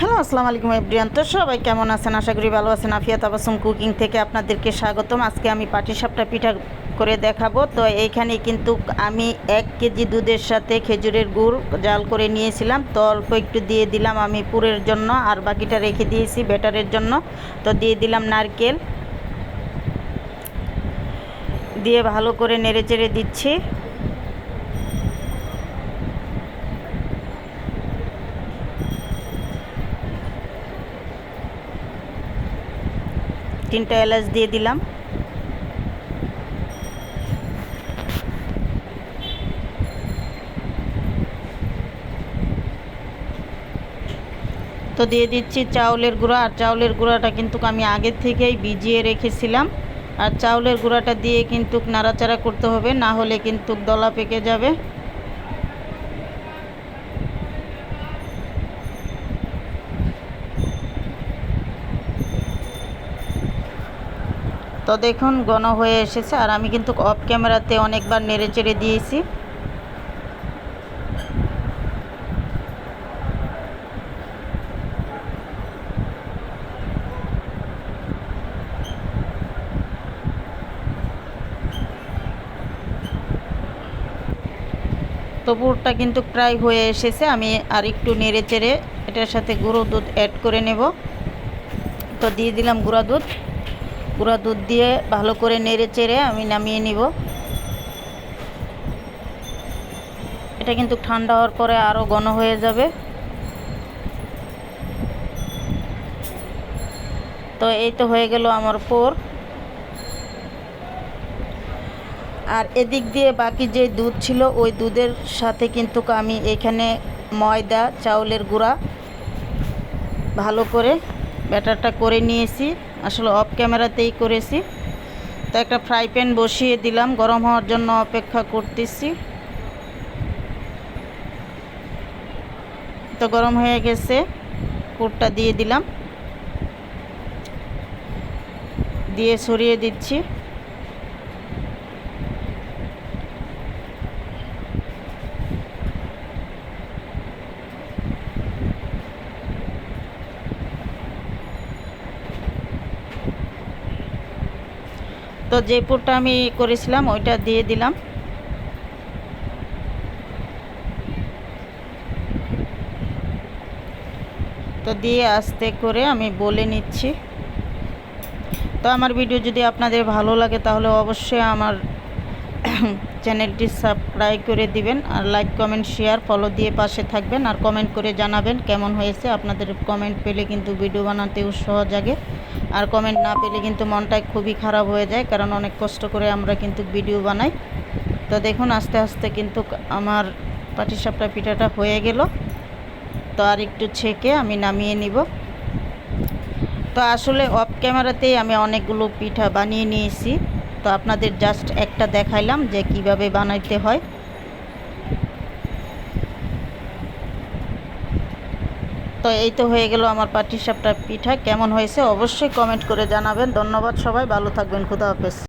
Hello, আসসালামু আলাইকুম everyone. তো সবাই কেমন আছেন? আশা করি ভালো আছেন। আফিয়া তাবাসসুম কুকিং থেকে আপনাদেরকে স্বাগতম। আজকে আমি পাটিসাপটা পিঠা করে দেখাবো। তো এইখানে কিন্তু আমি 1 কেজি দুধের সাথে খেজুরের গুড় জাল করে নিয়েছিলাম। তো অল্প একটু দিয়ে দিলাম আমি পুরের জন্য, আর বাকিটা রেখে দিয়েছি ব্যাটারের জন্য। তো দিয়ে দিলাম নারকেল, দিয়ে ভালো করে নেড়েচেড়ে দিচ্ছি। তিনটা এলাচ দিয়ে দিলাম। তো দিয়ে দিচ্ছি চাউলের গুঁড়া, আর চাউলের গুঁড়াটা কিন্তু আমি আগে থেকেই ভিজিয়ে রেখেছিলাম। আর চাউলের গুঁড়াটা দিয়ে কিন্তু নাড়াচাড়া করতে হবে, না হলে কিন্তু দলা পেকে যাবে। তো দেখুন ঘন হয়ে এসেছে, আর আমি কিন্তু অফ ক্যামেরাতে অনেকবার নেড়ে চেড়ে দিয়েছি। তো পুরটা কিন্তু প্রায় হয়ে এসেছে। আমি আর একটু নেড়ে চেড়ে এটার সাথে গুঁড়ো দুধ অ্যাড করে নেব। তো দিয়ে দিলাম গুঁড়া দুধ দিয়ে ভালো করে নেড়ে চেড়ে আমি নামিয়ে নিব। এটা কিন্তু ঠান্ডা হওয়ার পরে আরও ঘন হয়ে যাবে। তো এই তো হয়ে গেল আমার পুর। আর এদিক দিয়ে বাকি যে দুধ ছিল ওই দুধের সাথে কিন্তু আমি এখানে ময়দা, চাউলের গুঁড়া ভালো করে ব্যাটারটা করে নিয়েছি। আসলে অফ ক্যামেরাতেই করেছি। তো একটা ফ্রাই প্যান বসিয়ে দিলাম, গরম হওয়ার জন্য অপেক্ষা করতেছি। তো গরম হয়ে গেছে, পুরটা দিয়ে দিলাম, দিয়ে ছড়িয়ে দিচ্ছি। তো যে পুরটা আমি করেছিলাম ওইটা দিয়ে দিলাম। তো দিয়ে আস্তে করে আমি বলে নিচ্ছি। তো আমার ভিডিও যদি আপনাদের ভালো লাগে তাহলে অবশ্যই আমার চ্যানেলটি সাবস্ক্রাইব করে দিবেন, আর লাইক, কমেন্ট, শেয়ার, ফলো দিয়ে পাশে থাকবেন, আর কমেন্ট করে জানাবেন কেমন হয়েছে। আপনাদের কমেন্ট পেলে কিন্তু ভিডিও বানাতে উৎসাহ জাগে, আর কমেন্ট না পেলে কিন্তু মনটাই খুবই খারাপ হয়ে যায়, কারণ অনেক কষ্ট করে আমরা কিন্তু ভিডিও বানাই। তো দেখুন আস্তে আস্তে কিন্তু আমার পাটিসাপটা পিঠাটা হয়ে গেল। তো আর একটু ছেঁকে আমি নামিয়ে নিব। তো আসলে অফ ক্যামেরাতেই আমি অনেকগুলো পিঠা বানিয়ে নিয়েছি। তো আপনাদের জাস্ট একটা দেখাইলাম যে কিভাবে বানাইতে হয়। তো এই তো হয়ে গেল আমার পাটিসাপটা পিঠা। কেমন হয়েছে অবশ্যই কমেন্ট করে জানাবেন। ধন্যবাদ সবাই, ভালো থাকবেন। খুদা হাফেজ।